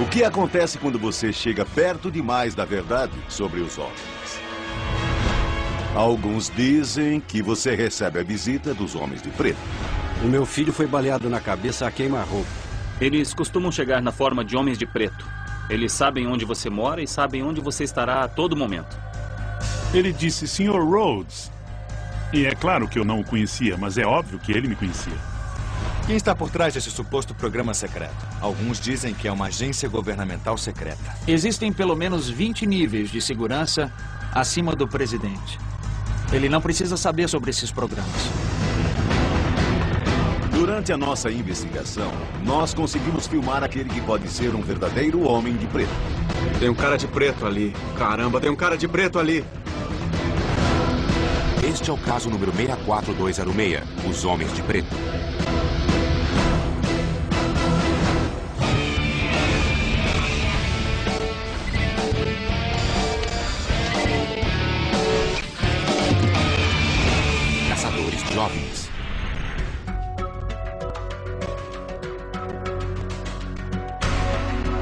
O que acontece quando você chega perto demais da verdade sobre os OVNIs? Alguns dizem que você recebe a visita dos homens de preto. O meu filho foi baleado na cabeça a queima-roupa. Eles costumam chegar na forma de homens de preto. Eles sabem onde você mora e sabem onde você estará a todo momento. Ele disse, Sr. Rhodes. E é claro que eu não o conhecia, mas é óbvio que ele me conhecia. Quem está por trás desse suposto programa secreto? Alguns dizem que é uma agência governamental secreta. Existem pelo menos 20 níveis de segurança acima do presidente. Ele não precisa saber sobre esses programas. Durante a nossa investigação, nós conseguimos filmar aquele que pode ser um verdadeiro homem de preto. Tem um cara de preto ali. Caramba, tem um cara de preto ali. Este é o caso número 64206, os Homens de Preto. Caçadores de OVNIs.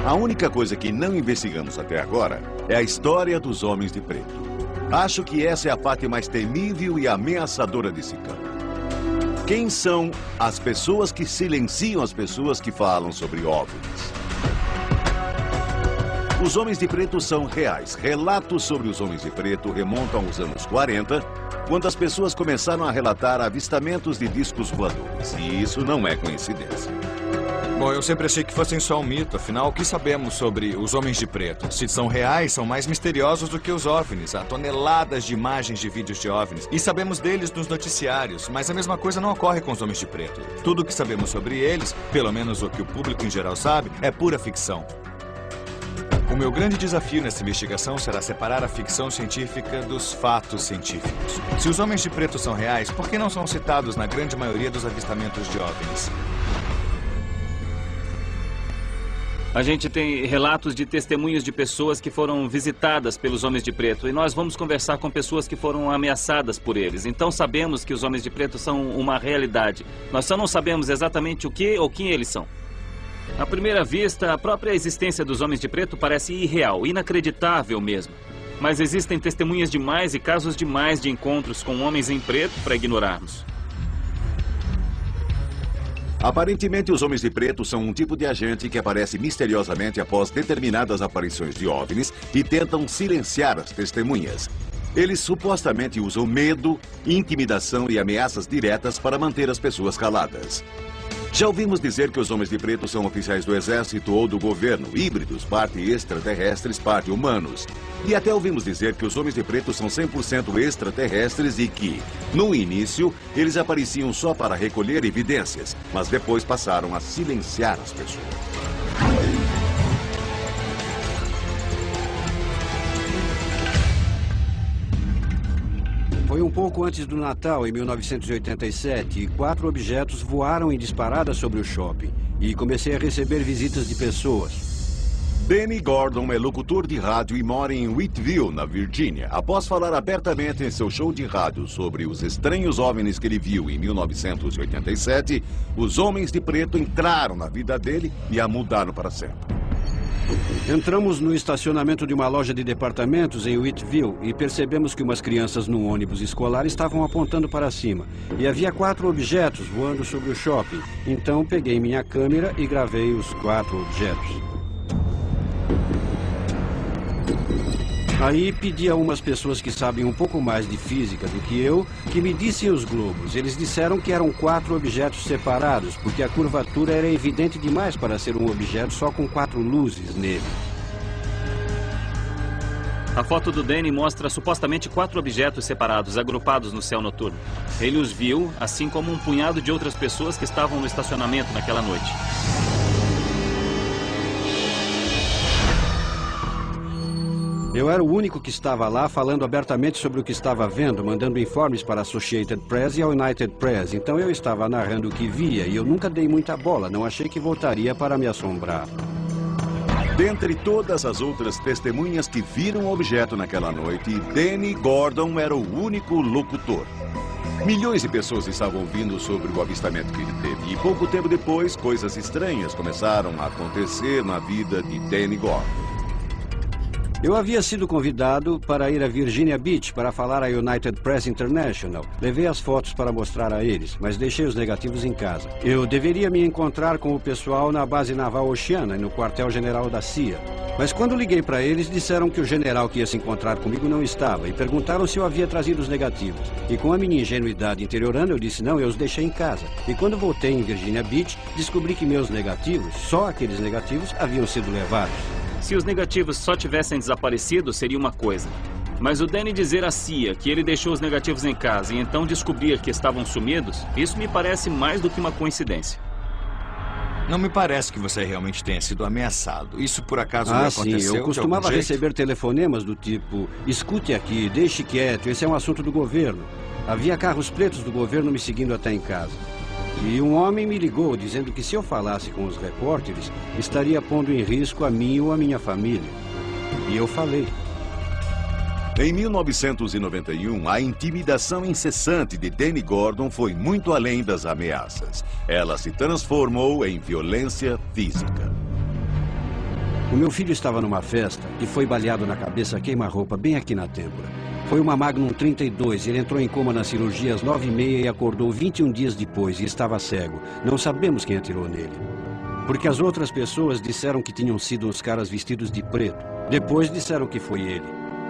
A única coisa que não investigamos até agora é a história dos homens de preto. Acho que essa é a parte mais temível e ameaçadora desse campo. Quem são as pessoas que silenciam as pessoas que falam sobre OVNIs? Os homens de preto são reais. Relatos sobre os homens de preto remontam aos anos 40, quando as pessoas começaram a relatar avistamentos de discos voadores. E isso não é coincidência. Bom, eu sempre achei que fossem só um mito. Afinal, o que sabemos sobre os homens de preto? Se são reais, são mais misteriosos do que os OVNIs. Há toneladas de imagens de vídeos de OVNIs. E sabemos deles nos noticiários. Mas a mesma coisa não ocorre com os homens de preto. Tudo o que sabemos sobre eles, pelo menos o que o público em geral sabe, é pura ficção. O meu grande desafio nessa investigação será separar a ficção científica dos fatos científicos. Se os homens de preto são reais, por que não são citados na grande maioria dos avistamentos de OVNIs? A gente tem relatos de testemunhos de pessoas que foram visitadas pelos homens de preto. E nós vamos conversar com pessoas que foram ameaçadas por eles. Então sabemos que os homens de preto são uma realidade. Nós só não sabemos exatamente o que ou quem eles são. À primeira vista, a própria existência dos homens de preto parece irreal, inacreditável mesmo. Mas existem testemunhas demais e casos demais de encontros com homens em preto para ignorarmos. Aparentemente, os homens de preto são um tipo de agente que aparece misteriosamente após determinadas aparições de OVNIs e tentam silenciar as testemunhas. Eles supostamente usam medo, intimidação e ameaças diretas para manter as pessoas caladas. Já ouvimos dizer que os homens de preto são oficiais do exército ou do governo, híbridos, parte extraterrestres, parte humanos. E até ouvimos dizer que os homens de preto são 100% extraterrestres e que, no início, eles apareciam só para recolher evidências, mas depois passaram a silenciar as pessoas. Foi um pouco antes do Natal, em 1987, e 4 objetos voaram em disparada sobre o shopping. E comecei a receber visitas de pessoas. Danny Gordon é locutor de rádio e mora em Whitville, na Virgínia. Após falar abertamente em seu show de rádio sobre os estranhos OVNIs que ele viu em 1987, os homens de preto entraram na vida dele e a mudaram para sempre. Entramos no estacionamento de uma loja de departamentos em Whitville e percebemos que umas crianças num ônibus escolar estavam apontando para cima. E havia 4 objetos voando sobre o shopping. Então peguei minha câmera e gravei os 4 objetos. Aí pedi a umas pessoas que sabem um pouco mais de física do que eu, que me dissem os globos. Eles disseram que eram 4 objetos separados, porque a curvatura era evidente demais para ser um objeto só com 4 luzes nele. A foto do Danny mostra supostamente 4 objetos separados, agrupados no céu noturno. Ele os viu, assim como um punhado de outras pessoas que estavam no estacionamento naquela noite. Eu era o único que estava lá falando abertamente sobre o que estava vendo, mandando informes para a Associated Press e a United Press. Então eu estava narrando o que via e eu nunca dei muita bola, não achei que voltaria para me assombrar. Dentre todas as outras testemunhas que viram o objeto naquela noite, Danny Gordon era o único locutor. Milhões de pessoas estavam ouvindo sobre o avistamento que ele teve. E pouco tempo depois, coisas estranhas começaram a acontecer na vida de Danny Gordon. Eu havia sido convidado para ir a Virginia Beach para falar à United Press International. Levei as fotos para mostrar a eles, mas deixei os negativos em casa. Eu deveria me encontrar com o pessoal na base naval Oceana e no quartel-general da CIA. Mas quando liguei para eles, disseram que o general que ia se encontrar comigo não estava e perguntaram se eu havia trazido os negativos. E com a minha ingenuidade interiorana, eu disse não, eu os deixei em casa. E quando voltei em Virginia Beach, descobri que meus negativos, só aqueles negativos, haviam sido levados. Se os negativos só tivessem desaparecido, seria uma coisa. Mas o Danny dizer à CIA que ele deixou os negativos em casa e então descobrir que estavam sumidos, isso me parece mais do que uma coincidência. Não me parece que você realmente tenha sido ameaçado. Isso por acaso não aconteceu? Sim, eu costumava receber telefonemas do tipo: escute aqui, deixe quieto, esse é um assunto do governo. Havia carros pretos do governo me seguindo até em casa. E um homem me ligou dizendo que se eu falasse com os repórteres, estaria pondo em risco a mim ou a minha família. E eu falei. Em 1991, a intimidação incessante de Danny Gordon foi muito além das ameaças. Ela se transformou em violência física. O meu filho estava numa festa e foi baleado na cabeça a queima-roupa bem aqui na têmpora. Foi uma Magnum 32, ele entrou em coma na cirurgia às 9h30 e acordou 21 dias depois e estava cego. Não sabemos quem atirou nele. Porque as outras pessoas disseram que tinham sido os caras vestidos de preto. Depois disseram que foi ele.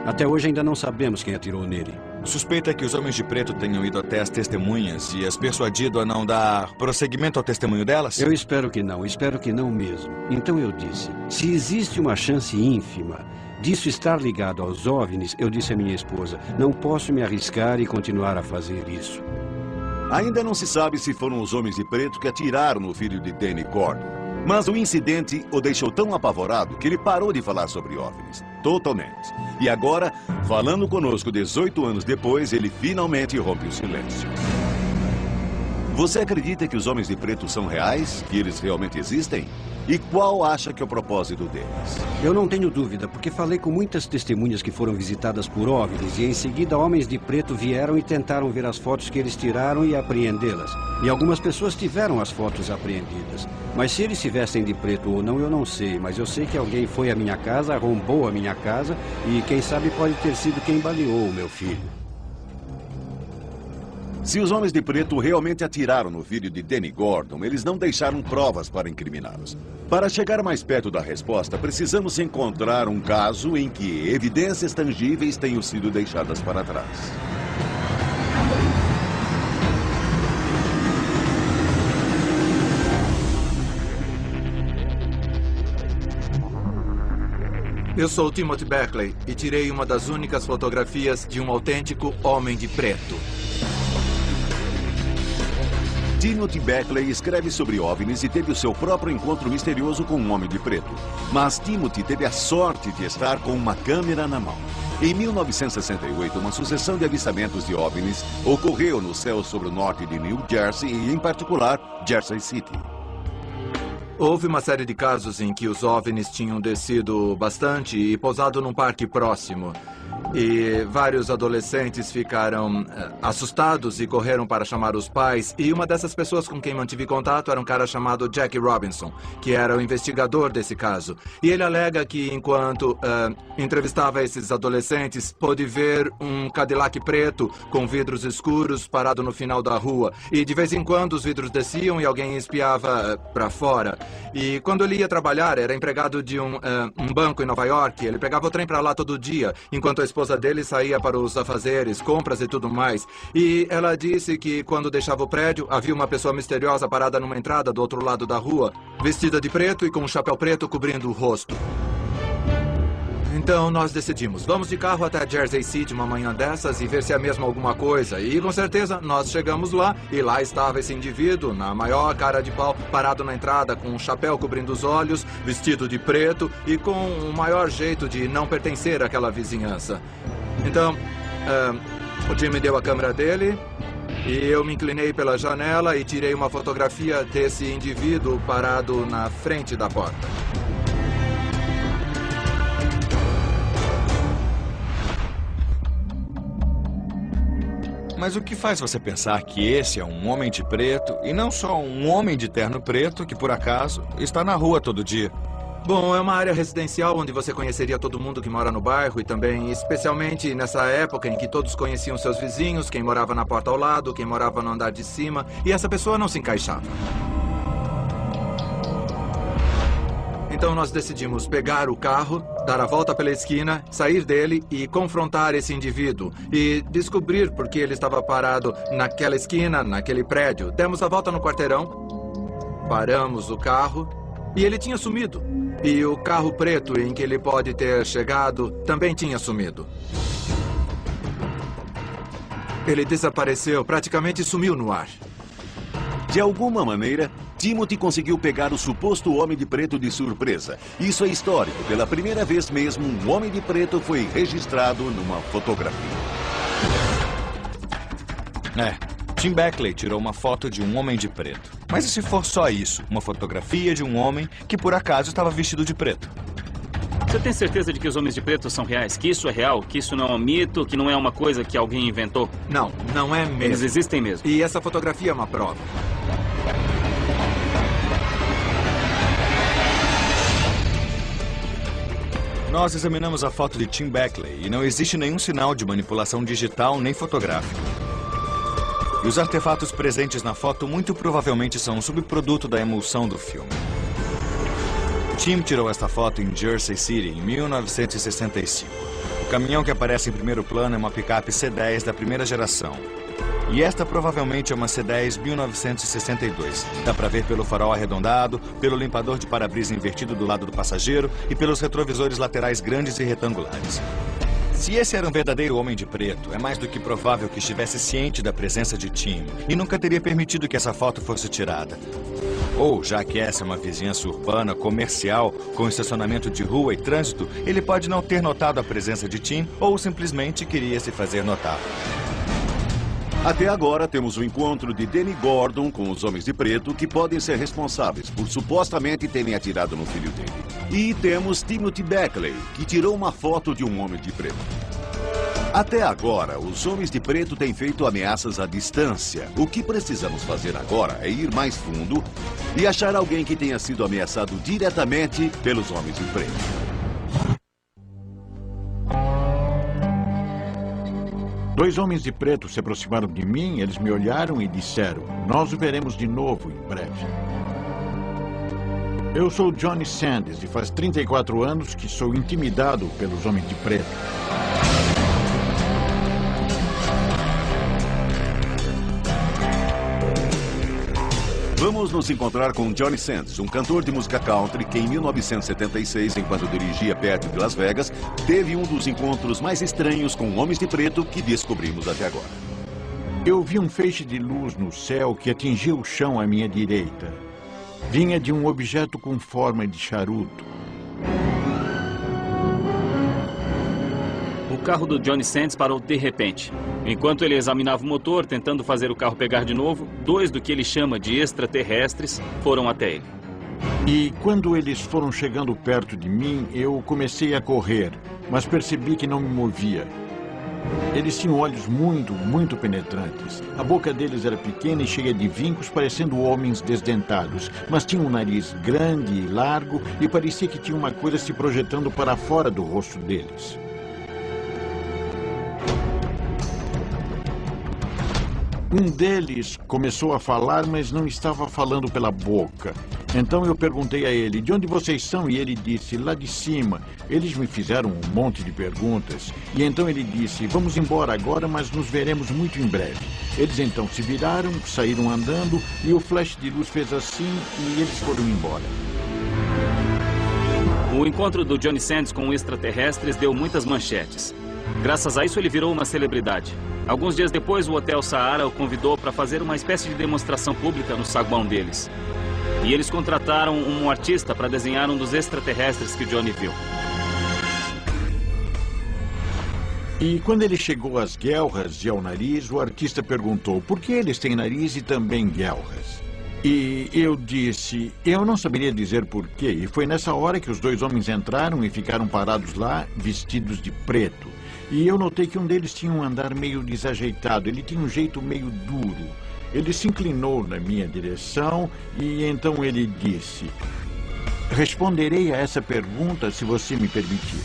Até hoje ainda não sabemos quem atirou nele. Suspeita que os homens de preto tenham ido até as testemunhas e as persuadido a não dar prosseguimento ao testemunho delas? Eu espero que não mesmo. Então eu disse, se existe uma chance ínfima disso estar ligado aos OVNIs, eu disse à minha esposa, não posso me arriscar e continuar a fazer isso. Ainda não se sabe se foram os homens de preto que atiraram no filho de Danny Gordon. Mas o incidente o deixou tão apavorado que ele parou de falar sobre OVNIs. Totalmente. E agora, falando conosco 18 anos depois, ele finalmente rompe o silêncio. Você acredita que os homens de preto são reais? Que eles realmente existem? E qual acha que é o propósito deles? Eu não tenho dúvida, porque falei com muitas testemunhas que foram visitadas por OVNIs e em seguida homens de preto vieram e tentaram ver as fotos que eles tiraram e apreendê-las. E algumas pessoas tiveram as fotos apreendidas. Mas se eles se vestem de preto ou não, eu não sei. Mas eu sei que alguém foi à minha casa, arrombou a minha casa e quem sabe pode ter sido quem baleou o meu filho. Se os homens de preto realmente atiraram no filho de Danny Gordon, eles não deixaram provas para incriminá-los. Para chegar mais perto da resposta, precisamos encontrar um caso em que evidências tangíveis tenham sido deixadas para trás. Eu sou Timothy Beckley e tirei uma das únicas fotografias de um autêntico homem de preto. Timothy Beckley escreve sobre OVNIs e teve o seu próprio encontro misterioso com um homem de preto. Mas Timothy teve a sorte de estar com uma câmera na mão. Em 1968, uma sucessão de avistamentos de OVNIs ocorreu no céu sobre o norte de New Jersey e, em particular, Jersey City. Houve uma série de casos em que os OVNIs tinham descido bastante e pousado num parque próximo. E vários adolescentes ficaram assustados e correram para chamar os pais. E uma dessas pessoas com quem mantive contato era um cara chamado Jack Robinson, que era o investigador desse caso. E ele alega que enquanto entrevistava esses adolescentes, pôde ver um Cadillac preto com vidros escuros parado no final da rua. E de vez em quando os vidros desciam e alguém espiava para fora. E quando ele ia trabalhar, era empregado de um banco em Nova York. Ele pegava o trem para lá todo dia, enquanto a esposa dele saía para os afazeres, compras e tudo mais. E ela disse que quando deixava o prédio, havia uma pessoa misteriosa parada numa entrada do outro lado da rua, vestida de preto e com um chapéu preto cobrindo o rosto. Então nós decidimos, vamos de carro até Jersey City uma manhã dessas e ver se é mesmo alguma coisa. E com certeza nós chegamos lá e lá estava esse indivíduo, na maior cara de pau, parado na entrada com um chapéu cobrindo os olhos, vestido de preto e com o maior jeito de não pertencer àquela vizinhança. Então, o Jim me deu a câmera dele e eu me inclinei pela janela e tirei uma fotografia desse indivíduo parado na frente da porta. Mas o que faz você pensar que esse é um homem de preto e não só um homem de terno preto que, por acaso, está na rua todo dia? Bom, é uma área residencial onde você conheceria todo mundo que mora no bairro e também, especialmente nessa época em que todos conheciam seus vizinhos, quem morava na porta ao lado, quem morava no andar de cima, e essa pessoa não se encaixava. Então nós decidimos pegar o carro, dar a volta pela esquina, sair dele e confrontar esse indivíduo e descobrir por que ele estava parado naquela esquina, naquele prédio. Demos a volta no quarteirão, paramos o carro e ele tinha sumido. E o carro preto em que ele pode ter chegado também tinha sumido. Ele desapareceu, praticamente sumiu no ar. De alguma maneira, Timothy conseguiu pegar o suposto homem de preto de surpresa. Isso é histórico. Pela primeira vez mesmo, um homem de preto foi registrado numa fotografia. Tim Beckley tirou uma foto de um homem de preto. Mas e se for só isso? Uma fotografia de um homem que por acaso estava vestido de preto? Você tem certeza de que os homens de preto são reais? Que isso é real? Que isso não é um mito? Que não é uma coisa que alguém inventou? Não, não é mesmo. Eles existem mesmo. E essa fotografia é uma prova. Nós examinamos a foto de Tim Beckley e não existe nenhum sinal de manipulação digital nem fotográfica. E os artefatos presentes na foto muito provavelmente são um subproduto da emulsão do filme. Tim tirou esta foto em Jersey City em 1965. O caminhão que aparece em primeiro plano é uma picape C10 da primeira geração. E esta provavelmente é uma C10 1962. Dá pra ver pelo farol arredondado, pelo limpador de para-brisa invertido do lado do passageiro e pelos retrovisores laterais grandes e retangulares. Se esse era um verdadeiro homem de preto, é mais do que provável que estivesse ciente da presença de Tim e nunca teria permitido que essa foto fosse tirada. Ou, já que essa é uma vizinhança urbana, comercial, com estacionamento de rua e trânsito, ele pode não ter notado a presença de Tim ou simplesmente queria se fazer notar. Até agora, temos o encontro de Danny Gordon com os homens de preto que podem ser responsáveis por supostamente terem atirado no filho dele. E temos Timothy Beckley, que tirou uma foto de um homem de preto. Até agora, os homens de preto têm feito ameaças à distância. O que precisamos fazer agora é ir mais fundo e achar alguém que tenha sido ameaçado diretamente pelos homens de preto. 2 homens de preto se aproximaram de mim, eles me olharam e disseram: "Nós o veremos de novo em breve." Eu sou Johnny Sanders e faz 34 anos que sou intimidado pelos homens de preto. Vamos nos encontrar com Johnny Sanders, um cantor de música country que em 1976, enquanto dirigia perto de Las Vegas, teve um dos encontros mais estranhos com homens de preto que descobrimos até agora. Eu vi um feixe de luz no céu que atingiu o chão à minha direita. Vinha de um objeto com forma de charuto. O carro do Johnny Sanders parou de repente. Enquanto ele examinava o motor, tentando fazer o carro pegar de novo, 2 do que ele chama de extraterrestres foram até ele. E quando eles foram chegando perto de mim, eu comecei a correr, mas percebi que não me movia. Eles tinham olhos muito penetrantes. A boca deles era pequena e cheia de vincos, parecendo homens desdentados, mas tinham um nariz grande e largo e parecia que tinha uma coisa se projetando para fora do rosto deles. Um deles começou a falar, mas não estava falando pela boca. Então eu perguntei a ele: "De onde vocês são?" E ele disse: "Lá de cima." Eles me fizeram um monte de perguntas. E então ele disse: "Vamos embora agora, mas nos veremos muito em breve." Eles então se viraram, saíram andando e o flash de luz fez assim e eles foram embora. O encontro do Johnny Sanders com extraterrestres deu muitas manchetes. Graças a isso, ele virou uma celebridade. Alguns dias depois, o Hotel Sahara o convidou para fazer uma espécie de demonstração pública no saguão deles. E eles contrataram um artista para desenhar um dos extraterrestres que Johnny viu. E quando ele chegou às guelras e ao nariz, o artista perguntou: "Por que eles têm nariz e também guelras?" E eu disse: "Eu não saberia dizer por quê." E foi nessa hora que os 2 homens entraram e ficaram parados lá, vestidos de preto. E eu notei que um deles tinha um andar meio desajeitado. Ele tinha um jeito meio duro. Ele se inclinou na minha direção e então ele disse: responderei a essa pergunta se você me permitir.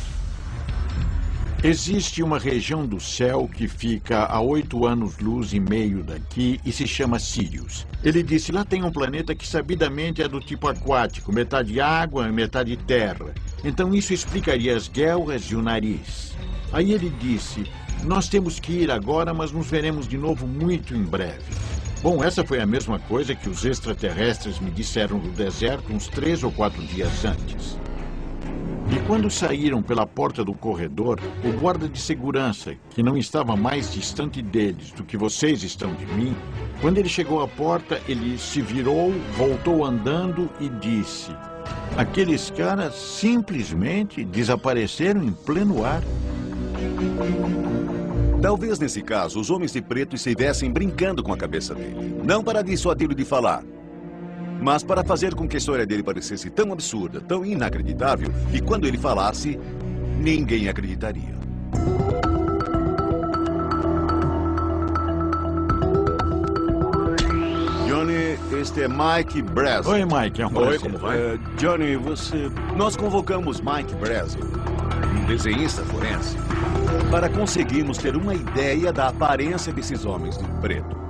Existe uma região do céu que fica a 8 anos-luz e meio daqui e se chama Sirius. Ele disse, lá tem um planeta que sabidamente é do tipo aquático, metade água e metade terra. Então isso explicaria as guelras e o nariz. Aí ele disse, nós temos que ir agora, mas nos veremos de novo muito em breve. Bom, essa foi a mesma coisa que os extraterrestres me disseram no deserto uns 3 ou 4 dias antes. E quando saíram pela porta do corredor, o guarda de segurança, que não estava mais distante deles do que vocês estão de mim, quando ele chegou à porta, ele se virou, voltou andando e disse, aqueles caras simplesmente desapareceram em pleno ar. Talvez nesse caso os homens de preto estivessem brincando com a cabeça dele. Não para dissuadi-lo de falar, mas para fazer com que a história dele parecesse tão absurda, tão inacreditável, que quando ele falasse, ninguém acreditaria. Johnny, este é Mike Brazel. Oi, Mike. É um prazer. Oi, como vai? Johnny, nós convocamos Mike Brazel, um desenhista forense, para conseguirmos ter uma ideia da aparência desses homens de preto.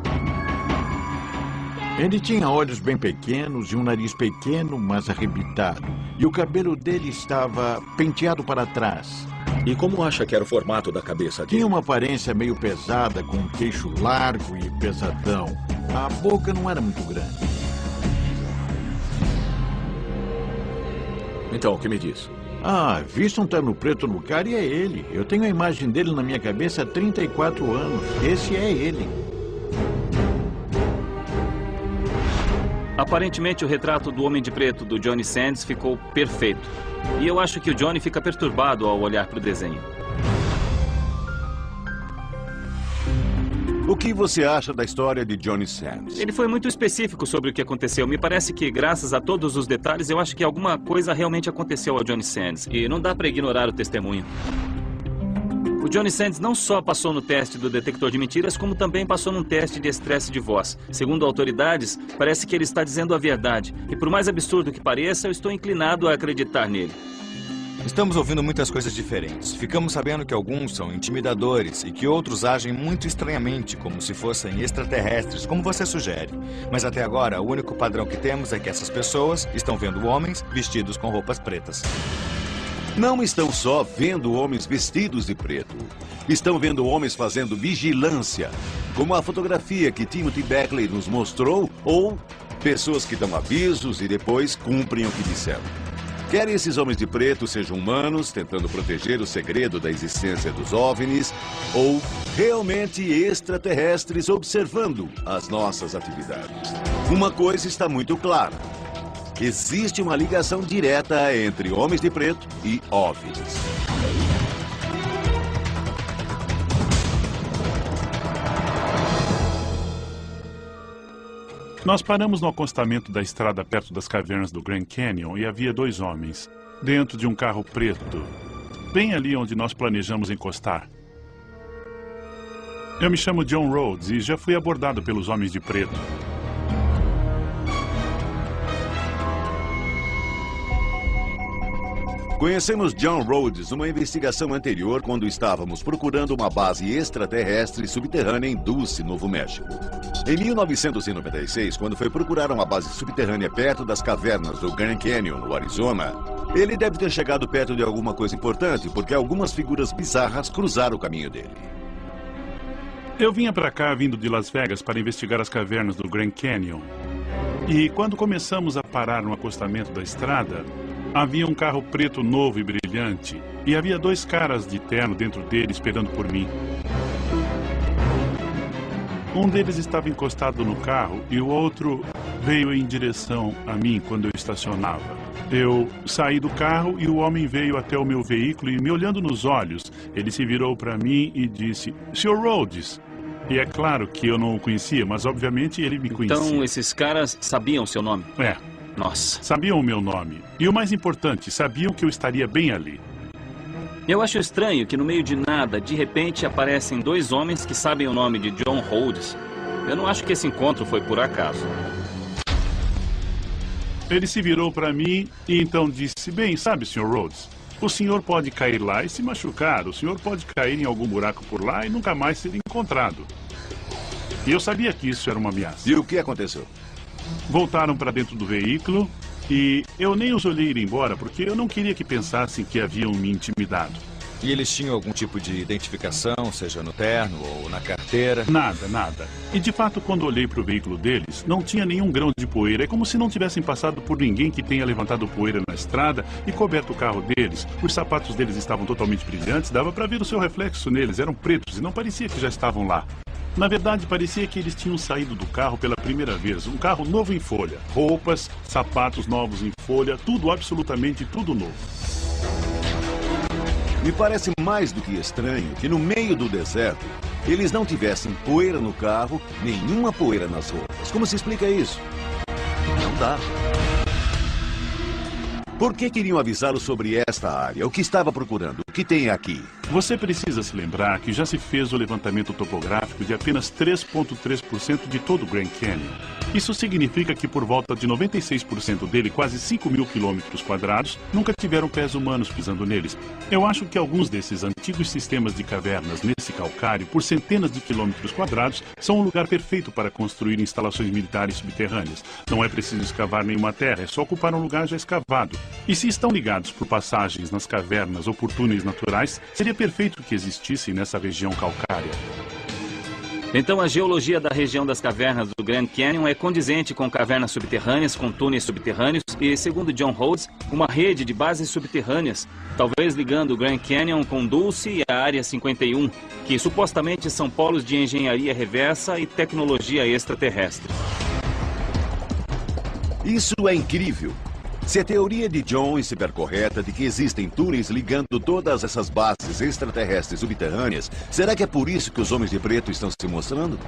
Ele tinha olhos bem pequenos e um nariz pequeno, mas arrebitado. E o cabelo dele estava penteado para trás. E como acha que era o formato da cabeça dele? Tinha uma aparência meio pesada, com um queixo largo e pesadão. A boca não era muito grande. Então, o que me diz? Visto um terno preto no cara e é ele. Eu tenho a imagem dele na minha cabeça há 34 anos. Esse é ele. Aparentemente, o retrato do Homem de Preto do Johnny Sands ficou perfeito. E eu acho que o Johnny fica perturbado ao olhar para o desenho. O que você acha da história de Johnny Sands? Ele foi muito específico sobre o que aconteceu. Me parece que, graças a todos os detalhes, eu acho que alguma coisa realmente aconteceu ao Johnny Sands. E não dá para ignorar o testemunho. O Johnny Sands não só passou no teste do detector de mentiras, como também passou num teste de estresse de voz. Segundo autoridades, parece que ele está dizendo a verdade. E por mais absurdo que pareça, eu estou inclinado a acreditar nele. Estamos ouvindo muitas coisas diferentes. Ficamos sabendo que alguns são intimidadores e que outros agem muito estranhamente, como se fossem extraterrestres, como você sugere. Mas até agora, o único padrão que temos é que essas pessoas estão vendo homens vestidos com roupas pretas. Não estão só vendo homens vestidos de preto. Estão vendo homens fazendo vigilância, como a fotografia que Timothy Beckley nos mostrou, ou pessoas que dão avisos e depois cumprem o que disseram. Quer esses homens de preto sejam humanos, tentando proteger o segredo da existência dos OVNIs, ou realmente extraterrestres observando as nossas atividades. Uma coisa está muito clara. Existe uma ligação direta entre homens de preto e OVNIs. Nós paramos no acostamento da estrada perto das cavernas do Grand Canyon e havia 2 homens, dentro de um carro preto, bem ali onde nós planejamos encostar. Eu me chamo John Rhodes e já fui abordado pelos homens de preto. Conhecemos John Rhodes numa investigação anterior quando estávamos procurando uma base extraterrestre subterrânea em Dulce, Novo México. Em 1996, quando foi procurar uma base subterrânea perto das cavernas do Grand Canyon, no Arizona, ele deve ter chegado perto de alguma coisa importante, porque algumas figuras bizarras cruzaram o caminho dele. Eu vinha para cá vindo de Las Vegas para investigar as cavernas do Grand Canyon. E quando começamos a parar no acostamento da estrada, havia um carro preto novo e brilhante, e havia 2 caras de terno dentro dele esperando por mim. Um deles estava encostado no carro e o outro veio em direção a mim quando eu estacionava. Eu saí do carro e o homem veio até o meu veículo e, me olhando nos olhos, ele se virou para mim e disse, Sr. Rhodes. E é claro que eu não o conhecia, mas obviamente ele me conhecia. Então esses caras sabiam seu nome? É. Nossa. Sabiam o meu nome. E o mais importante, sabiam que eu estaria bem ali. Eu acho estranho que no meio de nada, de repente, aparecem dois homens que sabem o nome de John Rhodes. Eu não acho que esse encontro foi por acaso. Ele se virou para mim e então disse: bem, sabe, Sr. Rhodes, o senhor pode cair lá e se machucar. O senhor pode cair em algum buraco por lá e nunca mais ser encontrado. E eu sabia que isso era uma ameaça. E o que aconteceu? Voltaram para dentro do veículo e eu nem os olhei ir embora porque eu não queria que pensassem que haviam me intimidado. E eles tinham algum tipo de identificação, seja no terno ou na carteira? Nada, nada. E de fato, quando olhei para o veículo deles, não tinha nenhum grão de poeira. É como se não tivessem passado por ninguém que tenha levantado poeira na estrada e coberto o carro deles. Os sapatos deles estavam totalmente brilhantes, dava para ver o seu reflexo neles. Eram pretos e não parecia que já estavam lá. Na verdade, parecia que eles tinham saído do carro pela primeira vez. Um carro novo em folha. Roupas, sapatos novos em folha, tudo, absolutamente tudo novo. Me parece mais do que estranho que no meio do deserto eles não tivessem poeira no carro, nenhuma poeira nas roupas. Como se explica isso? Não dá. Por que queriam avisá-lo sobre esta área? O que estava procurando? O que tem aqui? Você precisa se lembrar que já se fez o levantamento topográfico de apenas 3,3% de todo o Grand Canyon. Isso significa que por volta de 96% dele, quase 5.000 quilômetros quadrados, nunca tiveram pés humanos pisando neles. Eu acho que alguns desses antigos sistemas de cavernas nesse calcário, por centenas de quilômetros quadrados, são um lugar perfeito para construir instalações militares subterrâneas. Não é preciso escavar nenhuma terra, é só ocupar um lugar já escavado. E se estão ligados por passagens nas cavernas ou por túneis naturais, seria perfeito que existissem nessa região calcária. Então a geologia da região das cavernas do Grand Canyon é condizente com cavernas subterrâneas, com túneis subterrâneos e, segundo John Rhodes, uma rede de bases subterrâneas, talvez ligando o Grand Canyon com Dulce e a Área 51, que supostamente são polos de engenharia reversa e tecnologia extraterrestre. Isso é incrível. Se a teoria de John estiver correta de que existem túneis ligando todas essas bases extraterrestres subterrâneas, será que é por isso que os homens de preto estão se mostrando?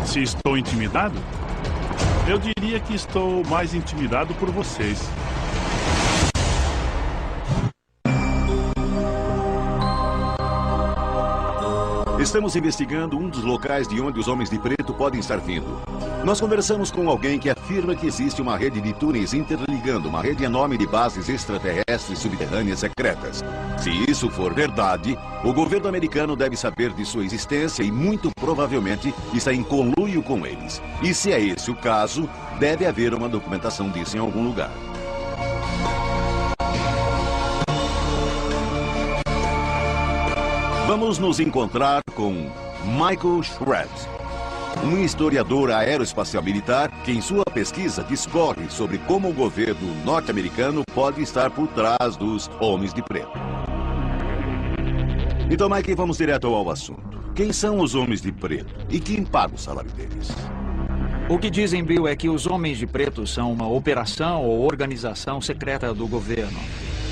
Se estou intimidado? Eu diria que estou mais intimidado por vocês. Estamos investigando um dos locais de onde os homens de preto podem estar vindo. Nós conversamos com alguém que afirma que existe uma rede de túneis interligando uma rede enorme de bases extraterrestres subterrâneas secretas. Se isso for verdade, o governo americano deve saber de sua existência e muito provavelmente está em conluio com eles. E se é esse o caso, deve haver uma documentação disso em algum lugar. Vamos nos encontrar com Michael Shred, um historiador aeroespacial militar que em sua pesquisa discorre sobre como o governo norte-americano pode estar por trás dos homens de preto. Então, Mike, vamos direto ao assunto. Quem são os homens de preto e quem paga o salário deles? O que dizem, Bill, é que os homens de preto são uma operação ou organização secreta do governo.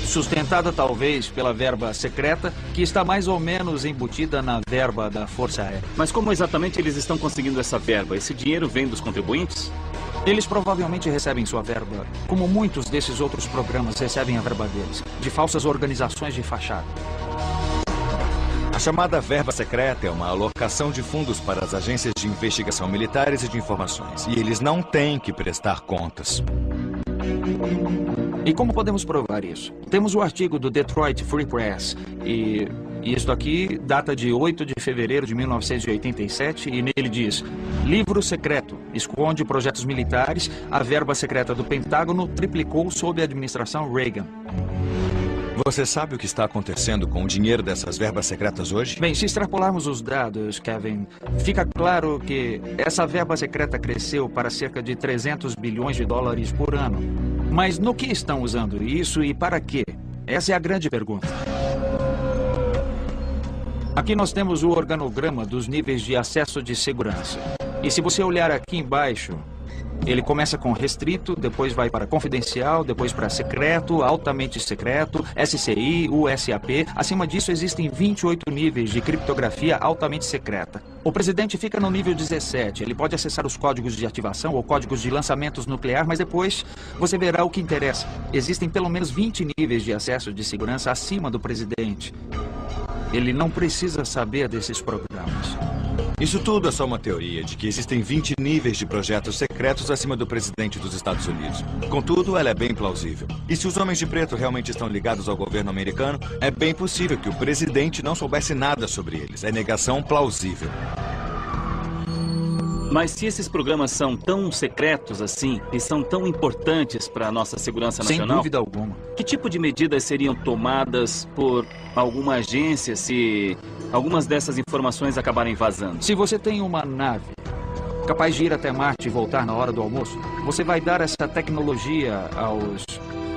Sustentada talvez pela verba secreta, que está mais ou menos embutida na verba da Força Aérea. Mas como exatamente eles estão conseguindo essa verba? Esse dinheiro vem dos contribuintes? Eles provavelmente recebem sua verba, como muitos desses outros programas recebem a verba deles, de falsas organizações de fachada. A chamada verba secreta é uma alocação de fundos para as agências de investigação militares e de informações. E eles não têm que prestar contas. E como podemos provar isso? Temos o artigo do Detroit Free Press e isso aqui data de 8 de fevereiro de 1987 e nele diz: livro secreto, esconde projetos militares, a verba secreta do Pentágono triplicou sob a administração Reagan. Você sabe o que está acontecendo com o dinheiro dessas verbas secretas hoje? Bem, se extrapolarmos os dados, Kevin, fica claro que essa verba secreta cresceu para cerca de 300 bilhões de dólares por ano. Mas no que estão usando isso e para quê? Essa é a grande pergunta. Aqui nós temos o organograma dos níveis de acesso de segurança. E se você olhar aqui embaixo, Ele começa com restrito, depois vai para confidencial, depois para secreto, altamente secreto, SCI, USAP. Acima disso, existem 28 níveis de criptografia altamente secreta. O presidente fica no nível 17. Ele pode acessar os códigos de ativação ou códigos de lançamentos nuclear, mas depois você verá o que interessa. Existem pelo menos 20 níveis de acesso de segurança acima do presidente. Ele não precisa saber desses programas. Isso tudo é só uma teoria de que existem 20 níveis de projetos secretos acima do presidente dos Estados Unidos. Contudo, ela é bem plausível. E se os homens de preto realmente estão ligados ao governo americano, é bem possível que o presidente não soubesse nada sobre eles. É negação plausível. Mas se esses programas são tão secretos assim e são tão importantes para a nossa segurança nacional... Sem dúvida alguma. Que tipo de medidas seriam tomadas por alguma agência se algumas dessas informações acabarem vazando? Se você tem uma nave capaz de ir até Marte e voltar na hora do almoço, você vai dar essa tecnologia aos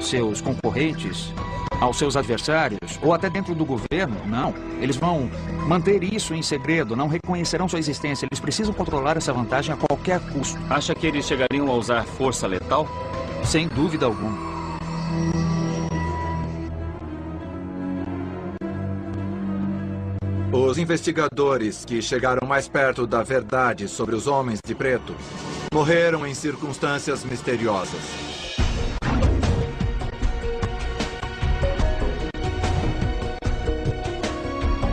seus concorrentes, aos seus adversários, ou até dentro do governo? Não. Eles vão manter isso em segredo, não reconhecerão sua existência. Eles precisam controlar essa vantagem a qualquer custo. Acha que eles chegariam a usar força letal? Sem dúvida alguma. Os investigadores que chegaram mais perto da verdade sobre os homens de preto morreram em circunstâncias misteriosas.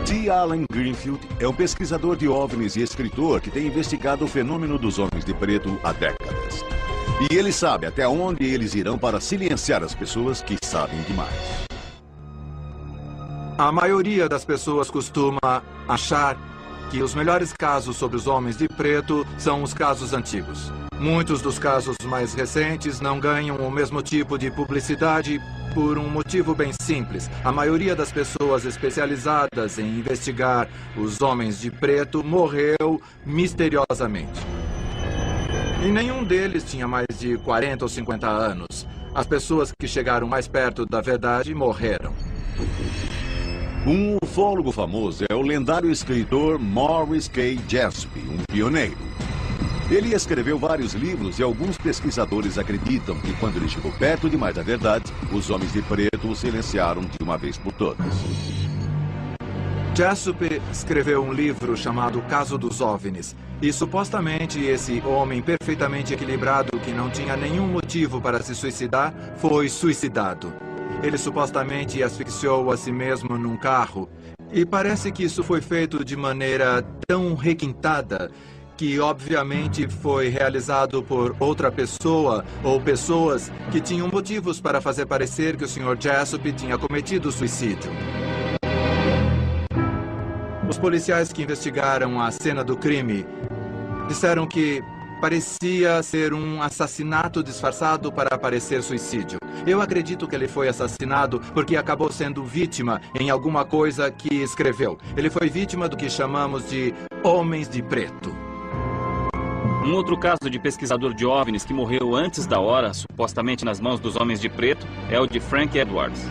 T. Allen Greenfield é um pesquisador de OVNIs e escritor que tem investigado o fenômeno dos homens de preto há décadas. E ele sabe até onde eles irão para silenciar as pessoas que sabem demais. A maioria das pessoas costuma achar que os melhores casos sobre os homens de preto são os casos antigos. Muitos dos casos mais recentes não ganham o mesmo tipo de publicidade por um motivo bem simples. A maioria das pessoas especializadas em investigar os homens de preto morreu misteriosamente. E nenhum deles tinha mais de 40 ou 50 anos. As pessoas que chegaram mais perto da verdade morreram. Um ufólogo famoso é o lendário escritor Morris K. Gillespie, um pioneiro. Ele escreveu vários livros e alguns pesquisadores acreditam que quando ele chegou perto demais da verdade, os homens de preto o silenciaram de uma vez por todas. Gillespie escreveu um livro chamado Caso dos OVNIs. E supostamente esse homem perfeitamente equilibrado que não tinha nenhum motivo para se suicidar, foi suicidado. Ele supostamente asfixiou a si mesmo num carro. E parece que isso foi feito de maneira tão requintada que obviamente foi realizado por outra pessoa ou pessoas que tinham motivos para fazer parecer que o Sr. Gillespie tinha cometido suicídio. Os policiais que investigaram a cena do crime disseram que parecia ser um assassinato disfarçado para parecer suicídio. Eu acredito que ele foi assassinado porque acabou sendo vítima em alguma coisa que escreveu. Ele foi vítima do que chamamos de homens de preto. Um outro caso de pesquisador de OVNIs que morreu antes da hora, supostamente nas mãos dos homens de preto, é o de Frank Edwards.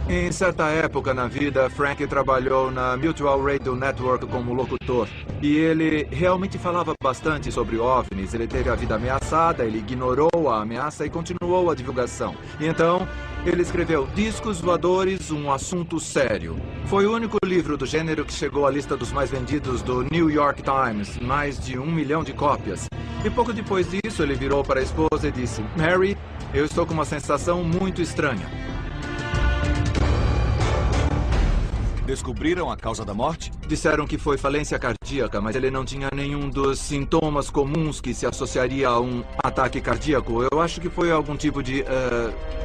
Em certa época na vida, Frank trabalhou na Mutual Radio Network como locutor. E ele realmente falava bastante sobre OVNIs. Ele teve a vida ameaçada, ele ignorou a ameaça e continuou a divulgação. E então, ele escreveu Discos Voadores, um assunto sério. Foi o único livro do gênero que chegou à lista dos mais vendidos do New York Times, mais de 1 milhão de cópias. E pouco depois disso, ele virou para a esposa e disse: Mary, eu estou com uma sensação muito estranha. Descobriram a causa da morte? Disseram que foi falência cardíaca, mas ele não tinha nenhum dos sintomas comuns que se associaria a um ataque cardíaco. Eu acho que foi algum tipo de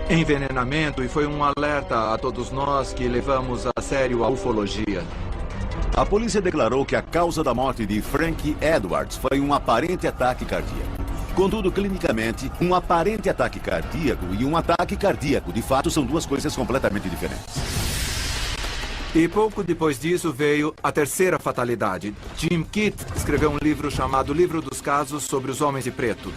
envenenamento e foi um alerta a todos nós que levamos a sério a ufologia. A polícia declarou que a causa da morte de Frank Edwards foi um aparente ataque cardíaco. Contudo, clinicamente, um aparente ataque cardíaco e um ataque cardíaco, de fato, são duas coisas completamente diferentes. E pouco depois disso veio a terceira fatalidade. Jim Kidd escreveu um livro chamado Livro dos Casos sobre os Homens de Preto.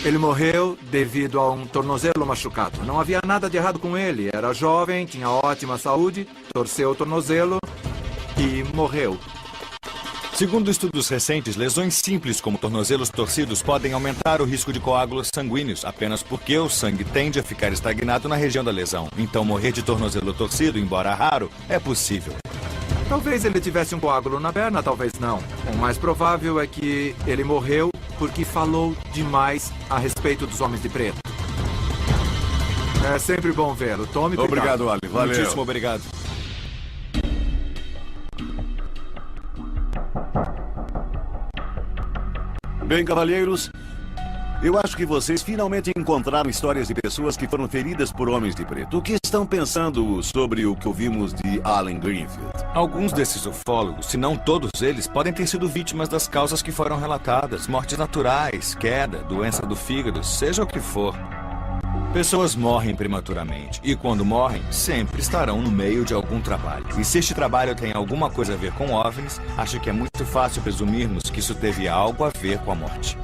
Ele morreu devido a um tornozelo machucado. Não havia nada de errado com ele. Era jovem, tinha ótima saúde, torceu o tornozelo e morreu. Segundo estudos recentes, lesões simples como tornozelos torcidos podem aumentar o risco de coágulos sanguíneos, apenas porque o sangue tende a ficar estagnado na região da lesão. Então, morrer de tornozelo torcido, embora raro, é possível. Talvez ele tivesse um coágulo na perna, talvez não. O mais provável é que ele morreu porque falou demais a respeito dos homens de preto. É sempre bom vê-lo. Tome cuidado. Obrigado, Ali. Valeu. Muitíssimo obrigado. Bem, cavalheiros, eu acho que vocês finalmente encontraram histórias de pessoas que foram feridas por homens de preto. O que estão pensando sobre o que ouvimos de Allen Greenfield? Alguns desses ufólogos, se não todos eles, podem ter sido vítimas das causas que foram relatadas. Mortes naturais, queda, doença do fígado, seja o que for. Pessoas morrem prematuramente e, quando morrem, sempre estarão no meio de algum trabalho. E se este trabalho tem alguma coisa a ver com OVNIs, acho que é muito fácil presumirmos que isso teve algo a ver com a morte.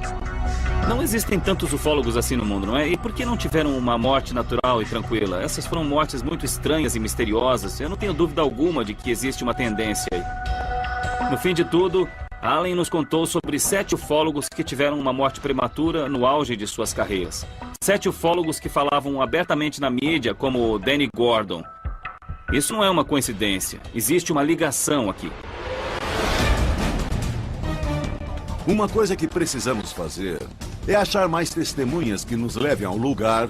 Não existem tantos ufólogos assim no mundo, não é? E por que não tiveram uma morte natural e tranquila? Essas foram mortes muito estranhas e misteriosas. Eu não tenho dúvida alguma de que existe uma tendência aí. No fim de tudo, Allen nos contou sobre 7 ufólogos que tiveram uma morte prematura no auge de suas carreiras. 7 ufólogos que falavam abertamente na mídia, como Danny Gordon. Isso não é uma coincidência. Existe uma ligação aqui. Uma coisa que precisamos fazer é achar mais testemunhas que nos levem ao lugar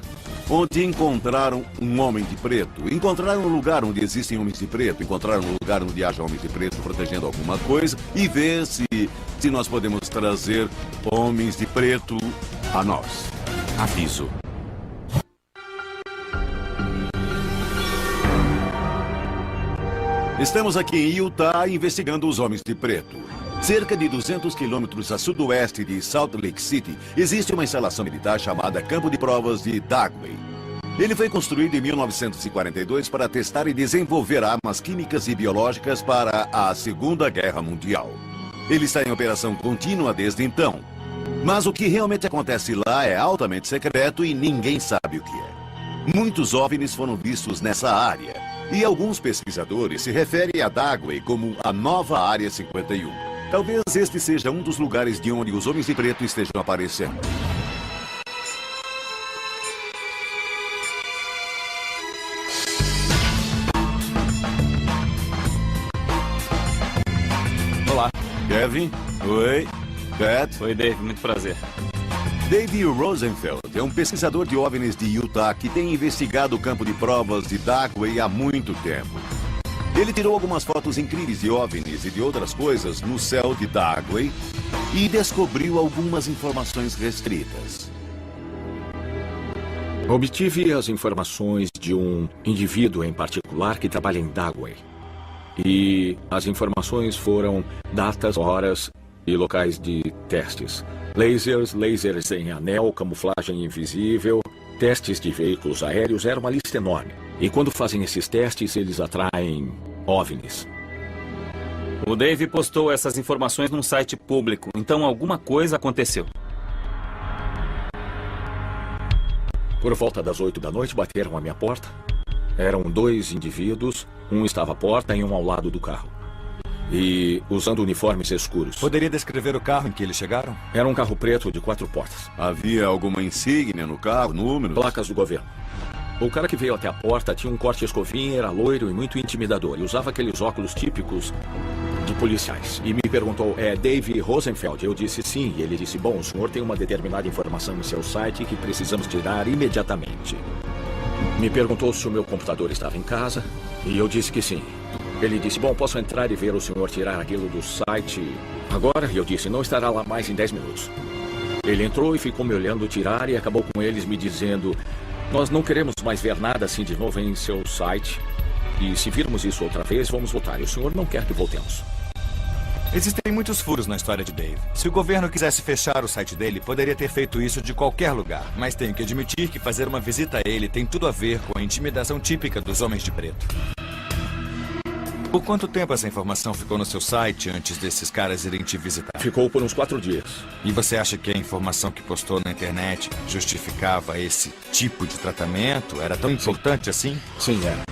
onde encontraram um homem de preto. Encontraram um lugar onde existem homens de preto. Encontraram um lugar onde haja homens de preto protegendo alguma coisa. E ver se nós podemos trazer homens de preto a nós. Aviso. Estamos aqui em Utah investigando os homens de preto. Cerca de 200 quilômetros a sudoeste de Salt Lake City, existe uma instalação militar chamada Campo de Provas de Dagway. Ele foi construído em 1942 para testar e desenvolver armas químicas e biológicas para a Segunda Guerra Mundial. Ele está em operação contínua desde então. Mas o que realmente acontece lá é altamente secreto e ninguém sabe o que é. Muitos OVNIs foram vistos nessa área. E alguns pesquisadores se referem a Dagway como a nova Área 51. Talvez este seja um dos lugares de onde os homens de preto estejam aparecendo. Olá. Kevin? Oi. Pat? Oi, Dave. Muito prazer. Dave Rosenfeld é um pesquisador de OVNIs de Utah que tem investigado o campo de provas de Dagway há muito tempo. Ele tirou algumas fotos incríveis de OVNIs e de outras coisas no céu de Dagway e descobriu algumas informações restritas. Obtive as informações de um indivíduo em particular que trabalha em Dagway. E as informações foram datas, horas e locais de testes. Lasers em anel, camuflagem invisível, testes de veículos aéreos, era uma lista enorme. E quando fazem esses testes, eles atraem OVNIs. O Dave postou essas informações num site público, então alguma coisa aconteceu. Por volta das 8 da noite, bateram à minha porta. Eram 2 indivíduos, um estava à porta e um ao lado do carro. E usando uniformes escuros. Poderia descrever o carro em que eles chegaram? Era um carro preto de 4 portas. Havia alguma insígnia no carro, números? Placas do governo. O cara que veio até a porta tinha um corte escovinha, era loiro e muito intimidador. E usava aqueles óculos típicos de policiais. E me perguntou, é Dave Rosenfeld? Eu disse sim. E ele disse, bom, o senhor tem uma determinada informação em seu site que precisamos tirar imediatamente. Me perguntou se o meu computador estava em casa. E eu disse que sim. Ele disse, bom, posso entrar e ver o senhor tirar aquilo do site agora? E eu disse, não estará lá mais em 10 minutos. Ele entrou e ficou me olhando tirar e acabou com eles me dizendo, nós não queremos mais ver nada assim de novo em seu site. E se virmos isso outra vez, vamos voltar. E o senhor não quer que voltemos. Existem muitos furos na história de Dave. Se o governo quisesse fechar o site dele, poderia ter feito isso de qualquer lugar. Mas tenho que admitir que fazer uma visita a ele tem tudo a ver com a intimidação típica dos homens de preto. Por quanto tempo essa informação ficou no seu site antes desses caras irem te visitar? Ficou por uns 4 dias. E você acha que a informação que postou na internet justificava esse tipo de tratamento? Era tão importante assim? Sim, era.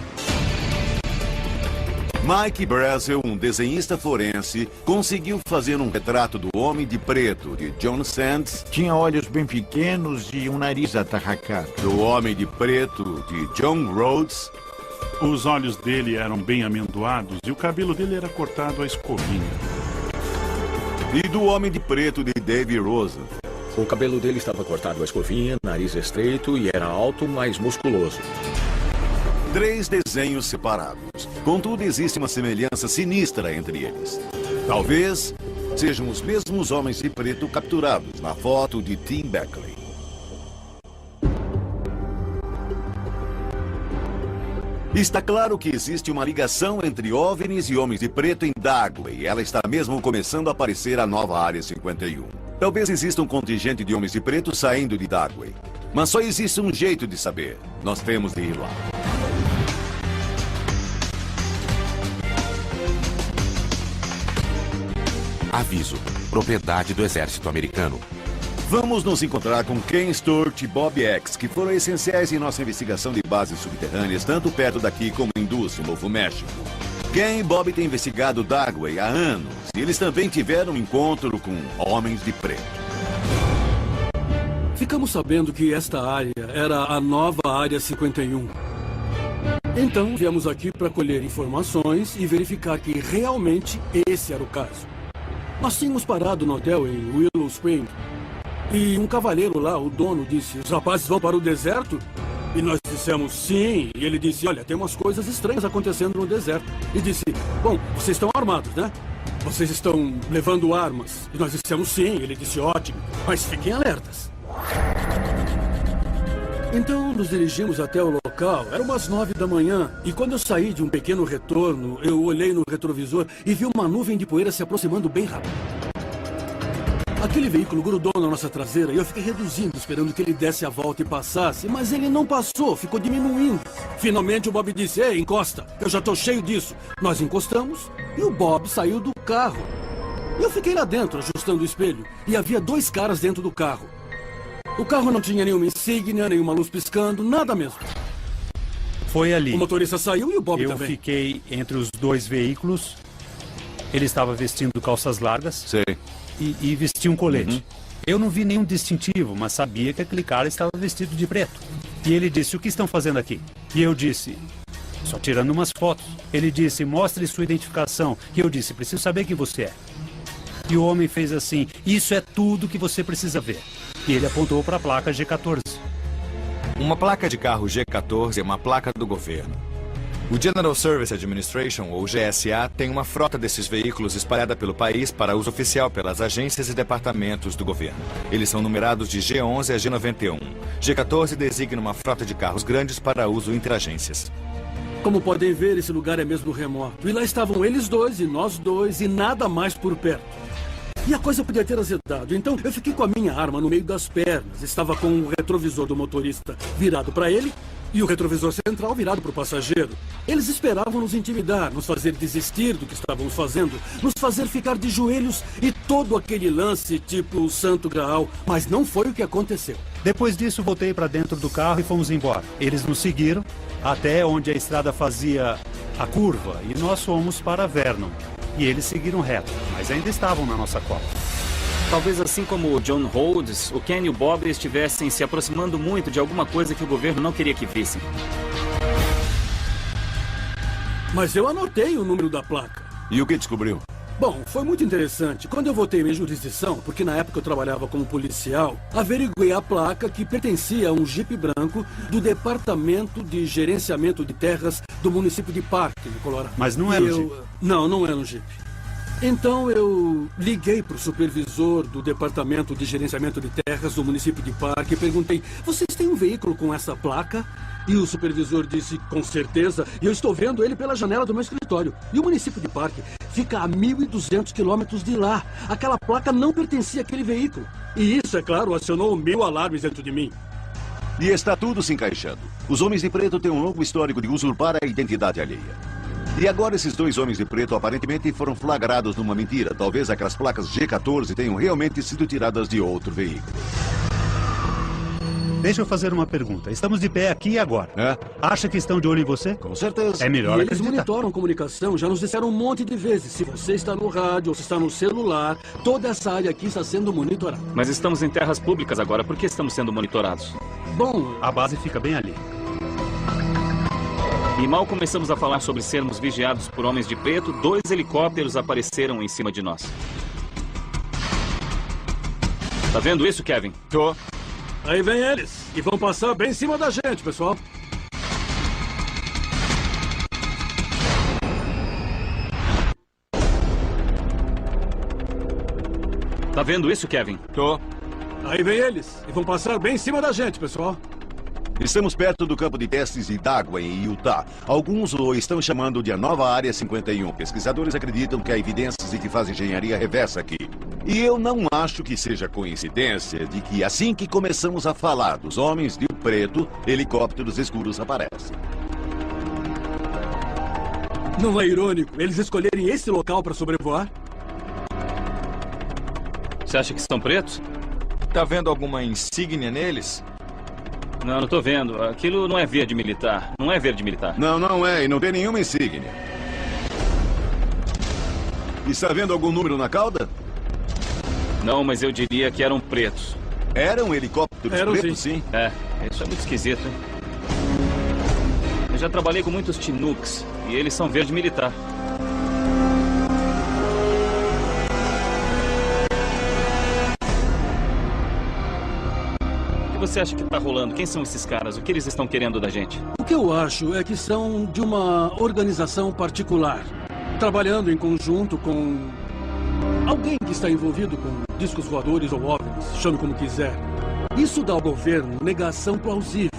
Mike Brazel, um desenhista forense, conseguiu fazer um retrato do Homem de Preto, de John Sands. Tinha olhos bem pequenos e um nariz atarracado. Do Homem de Preto, de John Rhodes. Os olhos dele eram bem amendoados e o cabelo dele era cortado à escovinha. E do Homem de Preto, de Dave Rosen. O cabelo dele estava cortado à escovinha, nariz estreito e era alto, mas musculoso. 3 desenhos separados. Contudo, existe uma semelhança sinistra entre eles. Talvez sejam os mesmos homens de preto capturados na foto de Tim Beckley. Está claro que existe uma ligação entre OVNIs e homens de preto em Dagway. Ela está mesmo começando a aparecer a nova Área 51. Talvez exista um contingente de homens de preto saindo de Dagway. Mas só existe um jeito de saber. Nós temos de ir lá. Aviso. Propriedade do exército americano. Vamos nos encontrar com Ken Stewart e Bob X, que foram essenciais em nossa investigação de bases subterrâneas, tanto perto daqui como em Dulce, Novo México. Ken e Bob têm investigado Dagway há anos, e eles também tiveram um encontro com homens de preto. Ficamos sabendo que esta área era a nova Área 51. Então, viemos aqui para colher informações e verificar que realmente esse era o caso. Nós tínhamos parado no hotel em Willow Spring. E um cavalheiro lá, o dono, disse: os rapazes vão para o deserto? E nós dissemos sim. E ele disse: olha, tem umas coisas estranhas acontecendo no deserto. E disse: bom, vocês estão armados, né? Vocês estão levando armas? E nós dissemos sim. Ele disse: ótimo, mas fiquem alertas. Então nos dirigimos até o local. Era umas 9 da manhã. E quando eu saí de um pequeno retorno, eu olhei no retrovisor e vi uma nuvem de poeira se aproximando bem rápido. Aquele veículo grudou na nossa traseira e eu fiquei reduzindo, esperando que ele desse a volta e passasse, mas ele não passou, ficou diminuindo. Finalmente o Bob disse: ei, encosta, eu já estou cheio disso. Nós encostamos e o Bob saiu do carro. Eu fiquei lá dentro, ajustando o espelho, e havia 2 caras dentro do carro. O carro não tinha nenhuma insígnia, nenhuma luz piscando, nada mesmo. Foi ali. O motorista saiu e o Bob também. Eu fiquei entre os 2 veículos. Ele estava vestindo calças largas. Sei. E vestia um colete. Eu não vi nenhum distintivo, mas sabia que aquele cara estava vestido de preto. E ele disse: o que estão fazendo aqui? E eu disse: só tirando umas fotos. Ele disse: mostre sua identificação. E eu disse: preciso saber quem você é. E o homem fez assim: isso é tudo que você precisa ver. E ele apontou para a placa G14. Uma placa de carro G14 é uma placa do governo. O General Service Administration, ou GSA, tem uma frota desses veículos espalhada pelo país para uso oficial pelas agências e departamentos do governo. Eles são numerados de G11 a G91. G14 designa uma frota de carros grandes para uso interagências. Como podem ver, esse lugar é mesmo remoto. E lá estavam eles 2 e nós 2 e nada mais por perto. E a coisa podia ter azedado. Então eu fiquei com a minha arma no meio das pernas. Estava com o retrovisor do motorista virado para ele e o retrovisor central virado para o passageiro. Eles esperavam nos intimidar, nos fazer desistir do que estávamos fazendo, nos fazer ficar de joelhos e todo aquele lance tipo o Santo Graal. Mas não foi o que aconteceu. Depois disso, voltei para dentro do carro e fomos embora. Eles nos seguiram até onde a estrada fazia a curva e nós fomos para Vernon. E eles seguiram reto, mas ainda estavam na nossa cola. Talvez assim como o John Rhodes, o Ken e o Bob estivessem se aproximando muito de alguma coisa que o governo não queria que vissem. Mas eu anotei o número da placa. E o que descobriu? Bom, foi muito interessante. Quando eu voltei à minha jurisdição, porque na época eu trabalhava como policial, averiguei a placa que pertencia a um Jeep branco do Departamento de Gerenciamento de Terras do município de Park, no Colorado. Mas não era um Jeep? Não era um Jeep. Então eu liguei para o supervisor do Departamento de Gerenciamento de Terras do município de Park e perguntei: vocês têm um veículo com essa placa? E o supervisor disse: com certeza, e eu estou vendo ele pela janela do meu escritório. E o município de Park fica a 1.200 quilômetros de lá. Aquela placa não pertencia àquele veículo. E isso, é claro, acionou 1000 alarmes dentro de mim. E está tudo se encaixando. Os homens de preto têm um longo histórico de usurpar a identidade alheia. E agora esses 2 homens de preto aparentemente foram flagrados numa mentira. Talvez aquelas placas G14 tenham realmente sido tiradas de outro veículo. Deixa eu fazer uma pergunta. Estamos de pé aqui e agora. Acha que estão de olho em você? Com certeza. É melhor E eles acreditar. monitoram comunicação, já nos disseram um monte de vezes. Se você está no rádio ou se está no celular, toda essa área aqui está sendo monitorada. Mas estamos em terras públicas agora, por que estamos sendo monitorados? Bom, a base fica bem ali. E mal começamos a falar sobre sermos vigiados por homens de preto, 2 helicópteros apareceram em cima de nós. Tá vendo isso, Kevin? Tô. Aí vem eles. E vão passar bem em cima da gente, pessoal. Tá vendo isso, Kevin? Tô. Aí vem eles. E vão passar bem em cima da gente, pessoal. Estamos perto do campo de testes de Dagway, em Utah. Alguns o estão chamando de a nova Área 51. Pesquisadores acreditam que há evidências de que faz engenharia reversa aqui. E eu não acho que seja coincidência de que assim que começamos a falar dos homens de preto, helicópteros escuros aparecem. Não é irônico eles escolherem esse local para sobrevoar? Você acha que são pretos? Tá vendo alguma insígnia neles? Não, não tô vendo. Aquilo não é verde militar. Não é verde militar. Não, não é. E não tem nenhuma insígnia. Está vendo algum número na cauda? Não, mas eu diria que eram pretos. Eram helicópteros pretos, sim? É, isso é muito esquisito, hein? Eu já trabalhei com muitos Chinooks e eles são verde militar. O que você acha que tá rolando? Quem são esses caras? O que eles estão querendo da gente? O que eu acho é que são de uma organização particular, trabalhando em conjunto com alguém que está envolvido com discos voadores ou OVNIs, chame como quiser. Isso dá ao governo negação plausível.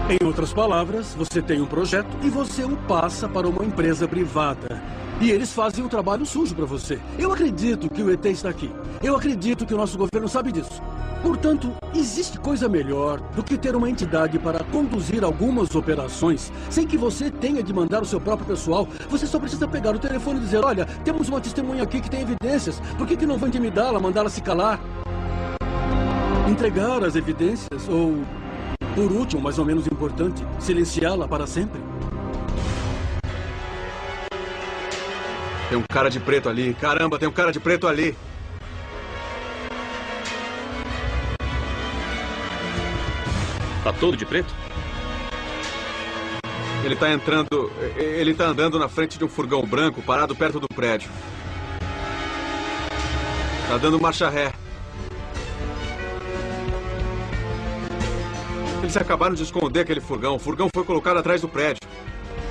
Em outras palavras, você tem um projeto e você o passa para uma empresa privada. E eles fazem um trabalho sujo para você. Eu acredito que o ET está aqui. Eu acredito que o nosso governo sabe disso. Portanto, existe coisa melhor do que ter uma entidade para conduzir algumas operações sem que você tenha de mandar o seu próprio pessoal. Você só precisa pegar o telefone e dizer, olha, temos uma testemunha aqui que tem evidências. Por que não vão intimidá-la, mandá-la se calar? Entregar as evidências ou, por último, mais ou menos importante, silenciá-la para sempre? Tem um cara de preto ali. Caramba, tem um cara de preto ali. Tá todo de preto? Ele tá entrando... Ele tá andando na frente de um furgão branco parado perto do prédio. Tá dando marcha ré. Eles acabaram de esconder aquele furgão. O furgão foi colocado atrás do prédio.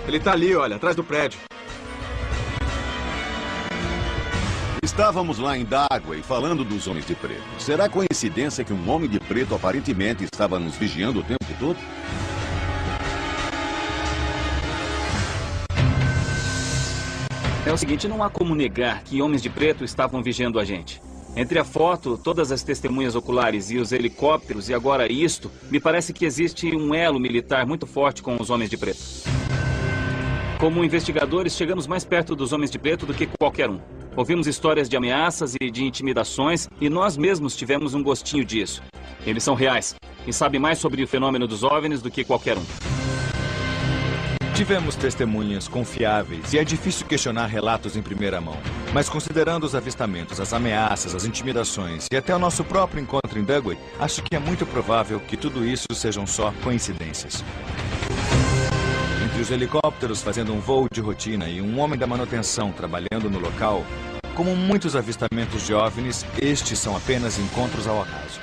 Ele tá ali, olha, atrás do prédio. Estávamos lá em Dagway falando dos homens de preto. Será coincidência que um homem de preto aparentemente estava nos vigiando o tempo todo? É o seguinte, não há como negar que homens de preto estavam vigiando a gente. Entre a foto, todas as testemunhas oculares e os helicópteros, e agora isto, me parece que existe um elo militar muito forte com os homens de preto. Como investigadores, chegamos mais perto dos homens de preto do que qualquer um. Ouvimos histórias de ameaças e de intimidações, e nós mesmos tivemos um gostinho disso. Eles são reais, e sabem mais sobre o fenômeno dos OVNIs do que qualquer um. Tivemos testemunhas confiáveis e é difícil questionar relatos em primeira mão. Mas considerando os avistamentos, as ameaças, as intimidações e até o nosso próprio encontro em Dagway, acho que é muito provável que tudo isso sejam só coincidências. Entre os helicópteros fazendo um voo de rotina e um homem da manutenção trabalhando no local, como muitos avistamentos de OVNIs, estes são apenas encontros ao acaso.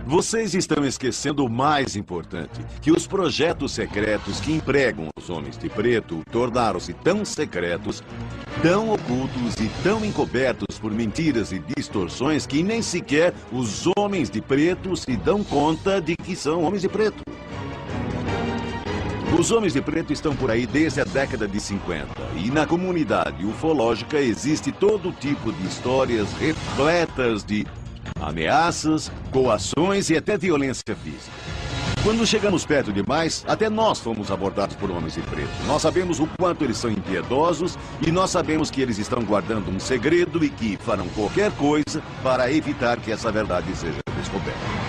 Vocês estão esquecendo o mais importante, que os projetos secretos que empregam os homens de preto tornaram-se tão secretos, tão ocultos e tão encobertos por mentiras e distorções que nem sequer os homens de preto se dão conta de que são homens de preto. Os homens de preto estão por aí desde a década de 50 e na comunidade ufológica existe todo tipo de histórias repletas de ameaças, coações e até violência física. Quando chegamos perto demais, até nós fomos abordados por homens de preto. Nós sabemos o quanto eles são impiedosos e nós sabemos que eles estão guardando um segredo e que farão qualquer coisa para evitar que essa verdade seja descoberta.